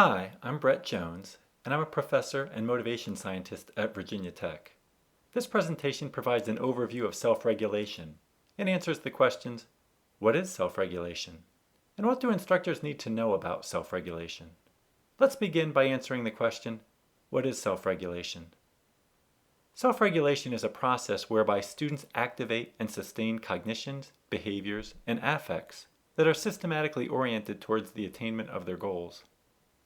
Hi, I'm Brett Jones, and I'm a professor and motivation scientist at Virginia Tech. This presentation provides an overview of self-regulation and answers the questions, what is self-regulation? And what do instructors need to know about self-regulation? Let's begin by answering the question, what is self-regulation? Self-regulation is a process whereby students activate and sustain cognitions, behaviors, and affects that are systematically oriented towards the attainment of their goals.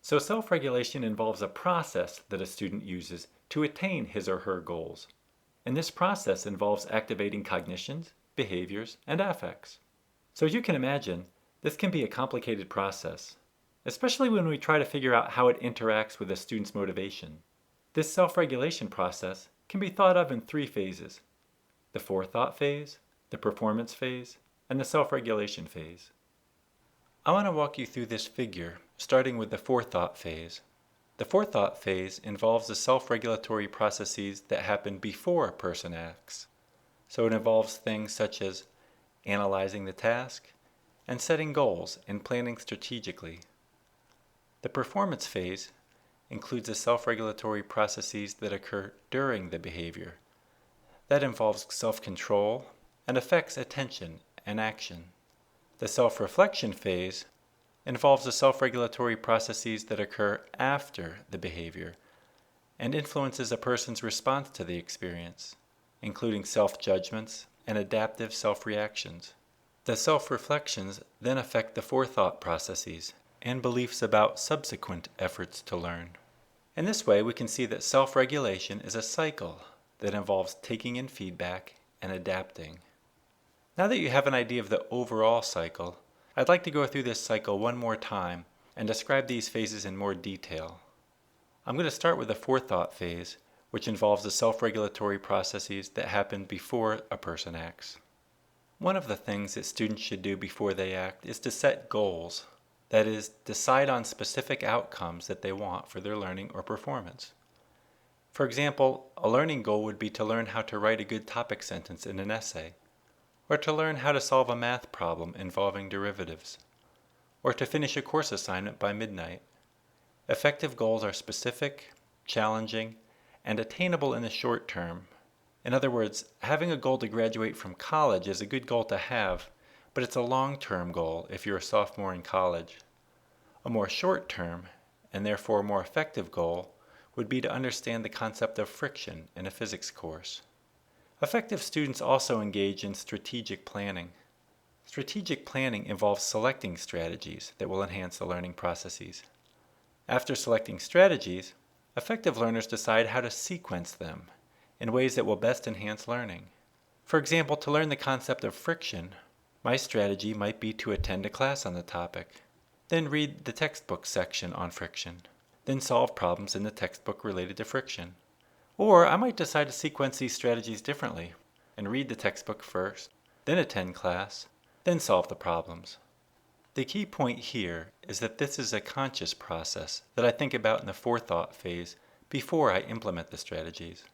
So self-regulation involves a process that a student uses to attain his or her goals. And this process involves activating cognitions, behaviors, and affects. So as you can imagine, this can be a complicated process, especially when we try to figure out how it interacts with a student's motivation. This self-regulation process can be thought of in three phases: the forethought phase, the performance phase, and the self-regulation phase. I want to walk you through this figure, starting with the forethought phase. The forethought phase involves the self-regulatory processes that happen before a person acts. So it involves things such as analyzing the task and setting goals and planning strategically. The performance phase includes the self-regulatory processes that occur during the behavior. That involves self-control and affects attention and action. The self-reflection phase involves the self-regulatory processes that occur after the behavior and influences a person's response to the experience, including self-judgments and adaptive self-reactions. The self-reflections then affect the forethought processes and beliefs about subsequent efforts to learn. In this way, we can see that self-regulation is a cycle that involves taking in feedback and adapting. Now that you have an idea of the overall cycle, I'd like to go through this cycle one more time and describe these phases in more detail. I'm going to start with the forethought phase, which involves the self-regulatory processes that happen before a person acts. One of the things that students should do before they act is to set goals. That is, decide on specific outcomes that they want for their learning or performance. For example, a learning goal would be to learn how to write a good topic sentence in an essay, or to learn how to solve a math problem involving derivatives, or to finish a course assignment by midnight. Effective goals are specific, challenging, and attainable in the short term. In other words, having a goal to graduate from college is a good goal to have, but it's a long-term goal if you're a sophomore in college. A more short-term, and therefore more effective goal, would be to understand the concept of friction in a physics course. Effective students also engage in strategic planning. Strategic planning involves selecting strategies that will enhance the learning processes. After selecting strategies, effective learners decide how to sequence them in ways that will best enhance learning. For example, to learn the concept of friction, my strategy might be to attend a class on the topic, then read the textbook section on friction, then solve problems in the textbook related to friction. Or I might decide to sequence these strategies differently and read the textbook first, then attend class, then solve the problems. The key point here is that this is a conscious process that I think about in the forethought phase before I implement the strategies.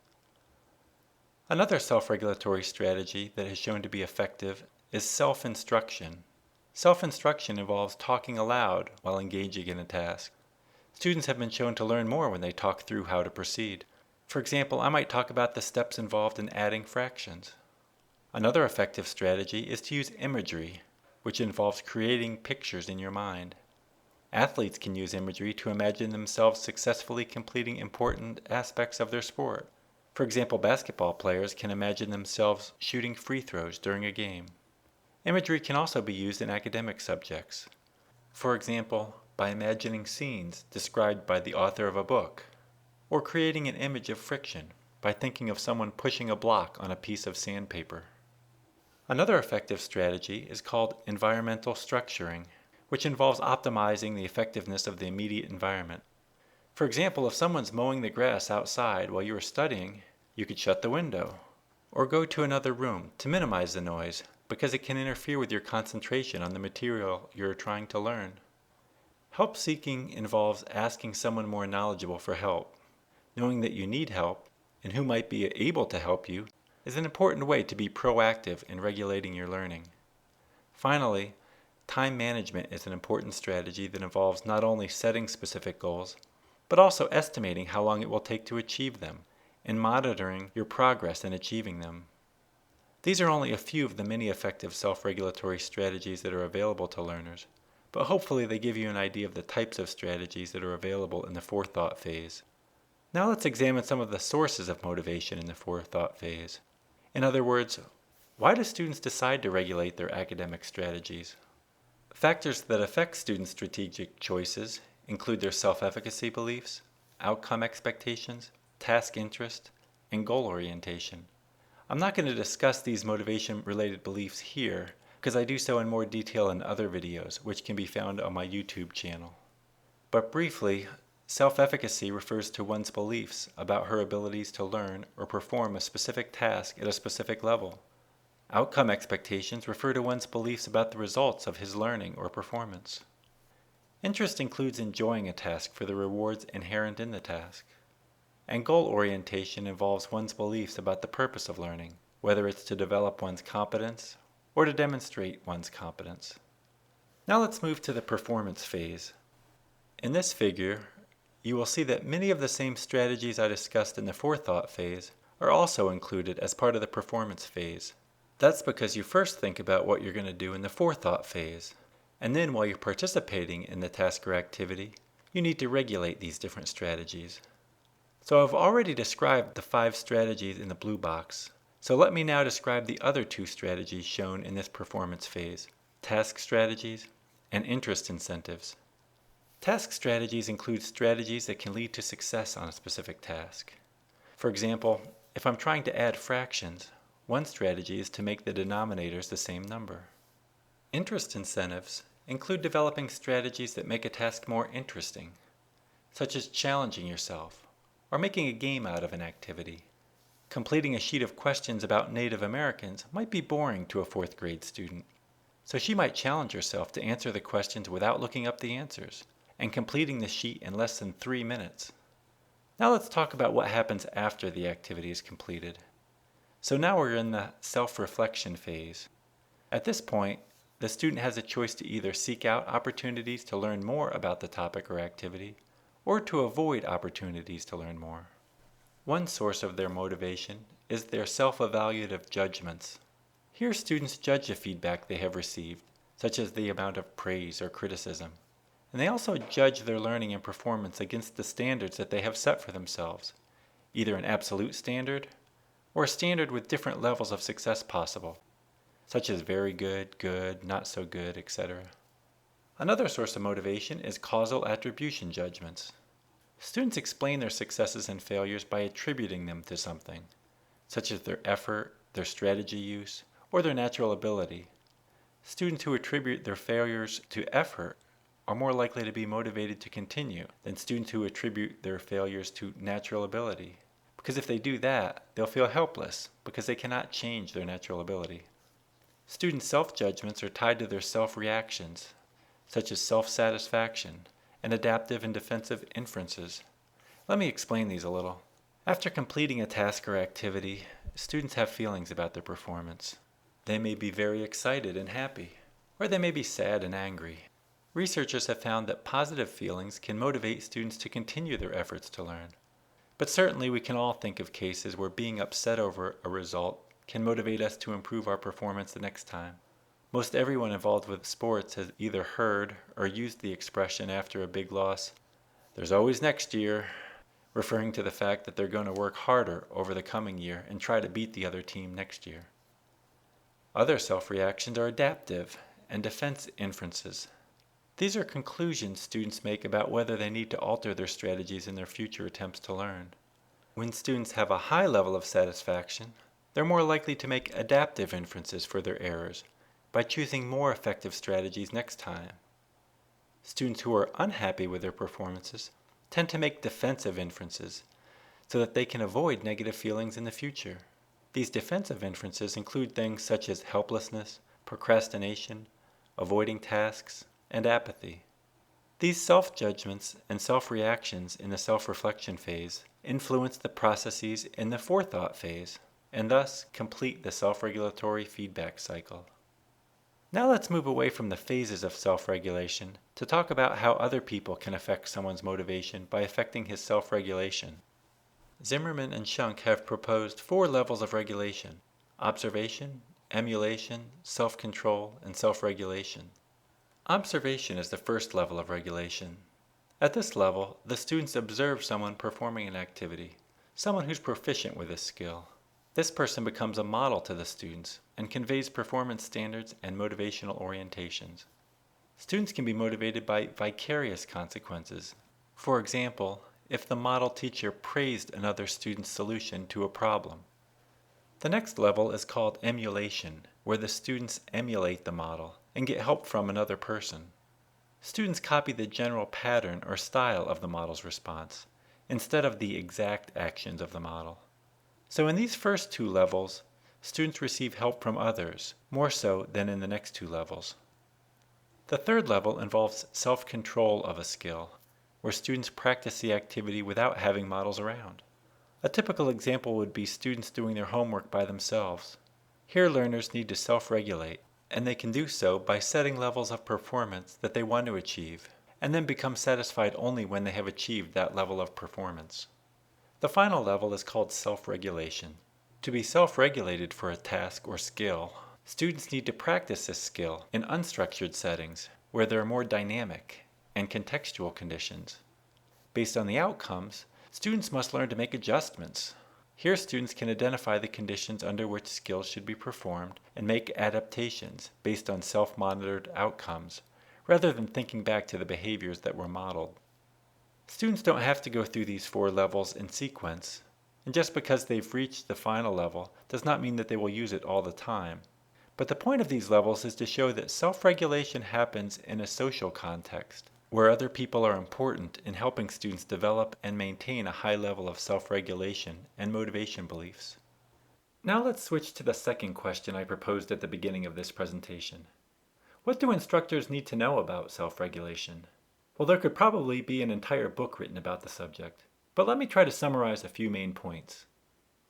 Another self-regulatory strategy that has shown to be effective is self-instruction. Self-instruction involves talking aloud while engaging in a task. Students have been shown to learn more when they talk through how to proceed. For example, I might talk about the steps involved in adding fractions. Another effective strategy is to use imagery, which involves creating pictures in your mind. Athletes can use imagery to imagine themselves successfully completing important aspects of their sport. For example, basketball players can imagine themselves shooting free throws during a game. Imagery can also be used in academic subjects. For example, by imagining scenes described by the author of a book, or creating an image of friction by thinking of someone pushing a block on a piece of sandpaper. Another effective strategy is called environmental structuring, which involves optimizing the effectiveness of the immediate environment. For example, if someone's mowing the grass outside while you are studying, you could shut the window, or go to another room to minimize the noise because it can interfere with your concentration on the material you're trying to learn. Help seeking involves asking someone more knowledgeable for help. Knowing that you need help and who might be able to help you is an important way to be proactive in regulating your learning. Finally, time management is an important strategy that involves not only setting specific goals, but also estimating how long it will take to achieve them and monitoring your progress in achieving them. These are only a few of the many effective self-regulatory strategies that are available to learners, but hopefully they give you an idea of the types of strategies that are available in the forethought phase. Now let's examine some of the sources of motivation in the forethought phase. In other words, why do students decide to regulate their academic strategies? Factors that affect students' strategic choices include their self-efficacy beliefs, outcome expectations, task interest, and goal orientation. I'm not going to discuss these motivation-related beliefs here because I do so in more detail in other videos, which can be found on my YouTube channel. But briefly, self-efficacy refers to one's beliefs about her abilities to learn or perform a specific task at a specific level. Outcome expectations refer to one's beliefs about the results of his learning or performance. Interest includes enjoying a task for the rewards inherent in the task. And goal orientation involves one's beliefs about the purpose of learning, whether it's to develop one's competence or to demonstrate one's competence. Now let's move to the performance phase. In this figure, you will see that many of the same strategies I discussed in the forethought phase are also included as part of the performance phase. That's because you first think about what you're going to do in the forethought phase, and then while you're participating in the task or activity, you need to regulate these different strategies. So I've already described the 5 strategies in the blue box, so let me now describe the other 2 strategies shown in this performance phase, task strategies and interest incentives. Task strategies include strategies that can lead to success on a specific task. For example, if I'm trying to add fractions, one strategy is to make the denominators the same number. Interest incentives include developing strategies that make a task more interesting, such as challenging yourself or making a game out of an activity. Completing a sheet of questions about Native Americans might be boring to a 4th grade student, so she might challenge herself to answer the questions without looking up the answers and completing the sheet in less than 3 minutes. Now let's talk about what happens after the activity is completed. So now we're in the self-reflection phase. At this point, the student has a choice to either seek out opportunities to learn more about the topic or activity, or to avoid opportunities to learn more. One source of their motivation is their self-evaluative judgments. Here students judge the feedback they have received, such as the amount of praise or criticism. And they also judge their learning and performance against the standards that they have set for themselves, either an absolute standard or a standard with different levels of success possible, such as very good, good, not so good, etc. Another source of motivation is causal attribution judgments. Students explain their successes and failures by attributing them to something, such as their effort, their strategy use, or their natural ability. Students who attribute their failures to effort are more likely to be motivated to continue than students who attribute their failures to natural ability. Because if they do that, they'll feel helpless because they cannot change their natural ability. Students' self-judgments are tied to their self-reactions, such as self-satisfaction and adaptive and defensive inferences. Let me explain these a little. After completing a task or activity, students have feelings about their performance. They may be very excited and happy, or they may be sad and angry. Researchers have found that positive feelings can motivate students to continue their efforts to learn. But certainly we can all think of cases where being upset over a result can motivate us to improve our performance the next time. Most everyone involved with sports has either heard or used the expression after a big loss, "There's always next year," referring to the fact that they're going to work harder over the coming year and try to beat the other team next year. Other self-reactions are adaptive and defense inferences. These are conclusions students make about whether they need to alter their strategies in their future attempts to learn. When students have a high level of satisfaction, they're more likely to make adaptive inferences for their errors by choosing more effective strategies next time. Students who are unhappy with their performances tend to make defensive inferences so that they can avoid negative feelings in the future. These defensive inferences include things such as helplessness, procrastination, avoiding tasks, and apathy. These self-judgments and self-reactions in the self-reflection phase influence the processes in the forethought phase, and thus complete the self-regulatory feedback cycle. Now let's move away from the phases of self-regulation to talk about how other people can affect someone's motivation by affecting his self-regulation. Zimmerman and Shunk have proposed 4 levels of regulation: observation, emulation, self-control, and self-regulation. Observation is the first level of regulation. At this level, the students observe someone performing an activity, someone who's proficient with this skill. This person becomes a model to the students and conveys performance standards and motivational orientations. Students can be motivated by vicarious consequences. For example, if the model teacher praised another student's solution to a problem. The next level is called emulation, where the students emulate the model and get help from another person. Students copy the general pattern or style of the model's response, instead of the exact actions of the model. So in these first 2 levels, students receive help from others, more so than in the next 2 levels. The third level involves self-control of a skill, where students practice the activity without having models around. A typical example would be students doing their homework by themselves. Here learners need to self-regulate, and they can do so by setting levels of performance that they want to achieve, and then become satisfied only when they have achieved that level of performance. The final level is called self-regulation. To be self-regulated for a task or skill, students need to practice this skill in unstructured settings where there are more dynamic and contextual conditions. Based on the outcomes, students must learn to make adjustments. Here students can identify the conditions under which skills should be performed and make adaptations based on self-monitored outcomes, rather than thinking back to the behaviors that were modeled. Students don't have to go through these 4 levels in sequence, and just because they've reached the final level does not mean that they will use it all the time. But the point of these levels is to show that self-regulation happens in a social context, where other people are important in helping students develop and maintain a high level of self-regulation and motivation beliefs. Now let's switch to the second question I proposed at the beginning of this presentation. What do instructors need to know about self-regulation? Well, there could probably be an entire book written about the subject, but let me try to summarize a few main points.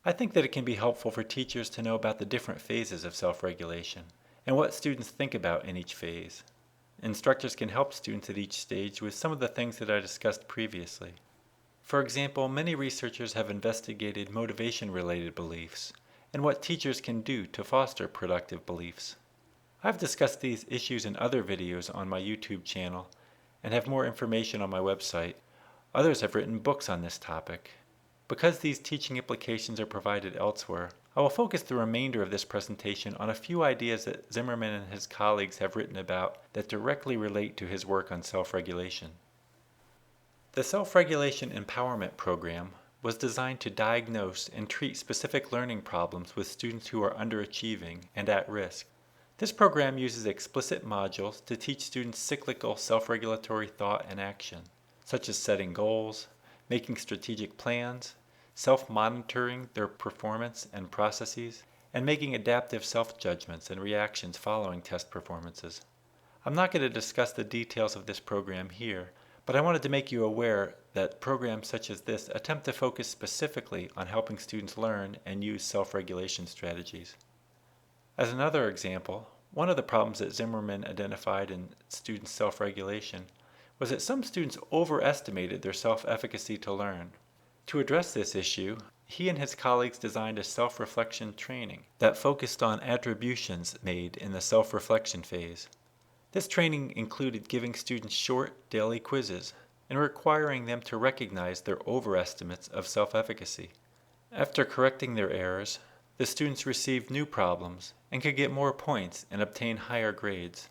I think that it can be helpful for teachers to know about the different phases of self-regulation and what students think about in each phase. Instructors can help students at each stage with some of the things that I discussed previously. For example, many researchers have investigated motivation-related beliefs and what teachers can do to foster productive beliefs. I've discussed these issues in other videos on my YouTube channel and have more information on my website. Others have written books on this topic. Because these teaching implications are provided elsewhere, I will focus the remainder of this presentation on a few ideas that Zimmerman and his colleagues have written about that directly relate to his work on self-regulation. The Self-Regulation Empowerment Program was designed to diagnose and treat specific learning problems with students who are underachieving and at risk. This program uses explicit modules to teach students cyclical self-regulatory thought and action, such as setting goals, making strategic plans, self-monitoring their performance and processes, and making adaptive self-judgments and reactions following test performances. I'm not going to discuss the details of this program here, but I wanted to make you aware that programs such as this attempt to focus specifically on helping students learn and use self-regulation strategies. As another example, one of the problems that Zimmerman identified in students' self-regulation was that some students overestimated their self-efficacy to learn. To address this issue, he and his colleagues designed a self-reflection training that focused on attributions made in the self-reflection phase. This training included giving students short daily quizzes and requiring them to recognize their overestimates of self-efficacy. After correcting their errors, the students received new problems and could get more points and obtain higher grades.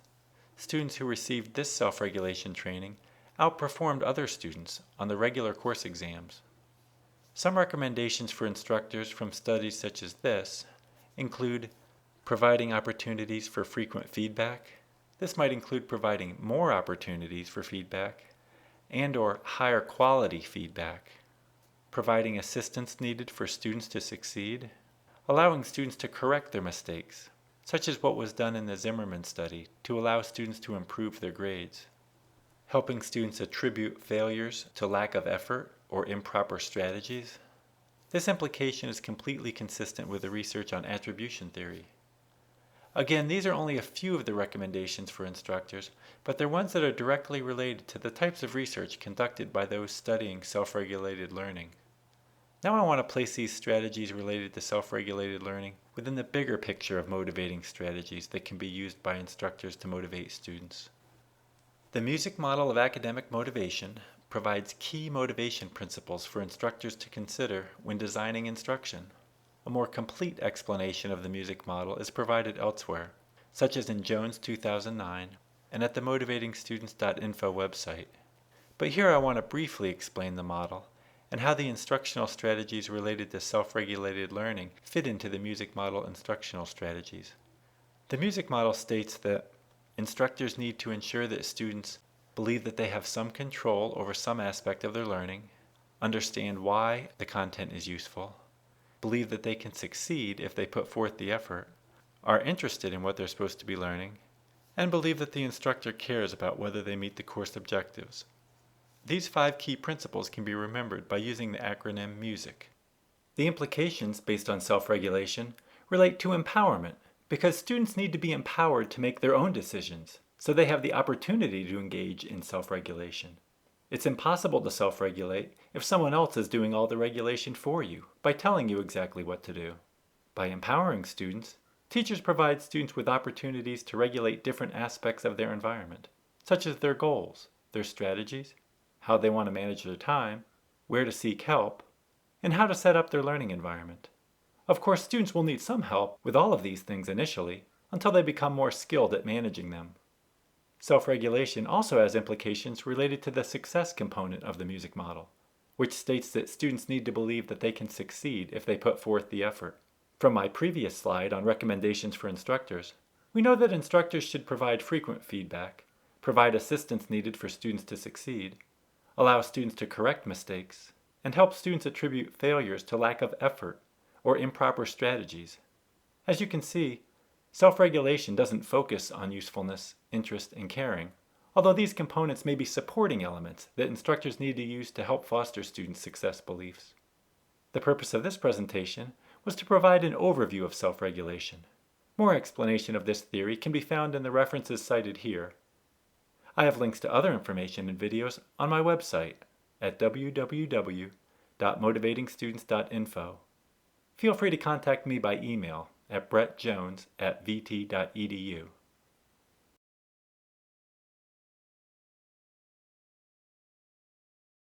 Students who received this self-regulation training outperformed other students on the regular course exams. Some recommendations for instructors from studies such as this include providing opportunities for frequent feedback. This might include providing more opportunities for feedback and/or higher quality feedback, providing assistance needed for students to succeed, allowing students to correct their mistakes, such as what was done in the Zimmerman study to allow students to improve their grades, helping students attribute failures to lack of effort or improper strategies. This implication is completely consistent with the research on attribution theory. Again, these are only a few of the recommendations for instructors, but they're ones that are directly related to the types of research conducted by those studying self-regulated learning. Now I want to place these strategies related to self-regulated learning within the bigger picture of motivating strategies that can be used by instructors to motivate students. The music model of academic motivation provides key motivation principles for instructors to consider when designing instruction. A more complete explanation of the music model is provided elsewhere, such as in Jones 2009 and at the motivatingstudents.info website. But here I want to briefly explain the model and how the instructional strategies related to self-regulated learning fit into the music model instructional strategies. The music model states that instructors need to ensure that students believe that they have some control over some aspect of their learning, understand why the content is useful, believe that they can succeed if they put forth the effort, are interested in what they're supposed to be learning, and believe that the instructor cares about whether they meet the course objectives. These 5 key principles can be remembered by using the acronym MUSIC. The implications based on self-regulation relate to empowerment, because students need to be empowered to make their own decisions, so they have the opportunity to engage in self-regulation. It's impossible to self-regulate if someone else is doing all the regulation for you by telling you exactly what to do. By empowering students, teachers provide students with opportunities to regulate different aspects of their environment, such as their goals, their strategies, how they want to manage their time, where to seek help, and how to set up their learning environment. Of course, students will need some help with all of these things initially, until they become more skilled at managing them. Self-regulation also has implications related to the success component of the music model, which states that students need to believe that they can succeed if they put forth the effort. From my previous slide on recommendations for instructors, we know that instructors should provide frequent feedback, provide assistance needed for students to succeed, allow students to correct mistakes, and help students attribute failures to lack of effort or improper strategies. As you can see, self-regulation doesn't focus on usefulness, interest, and caring, although these components may be supporting elements that instructors need to use to help foster students' success beliefs. The purpose of this presentation was to provide an overview of self-regulation. More explanation of this theory can be found in the references cited here. I have links to other information and videos on my website at www.motivatingstudents.info. Feel free to contact me by email at brettjones@vt.edu.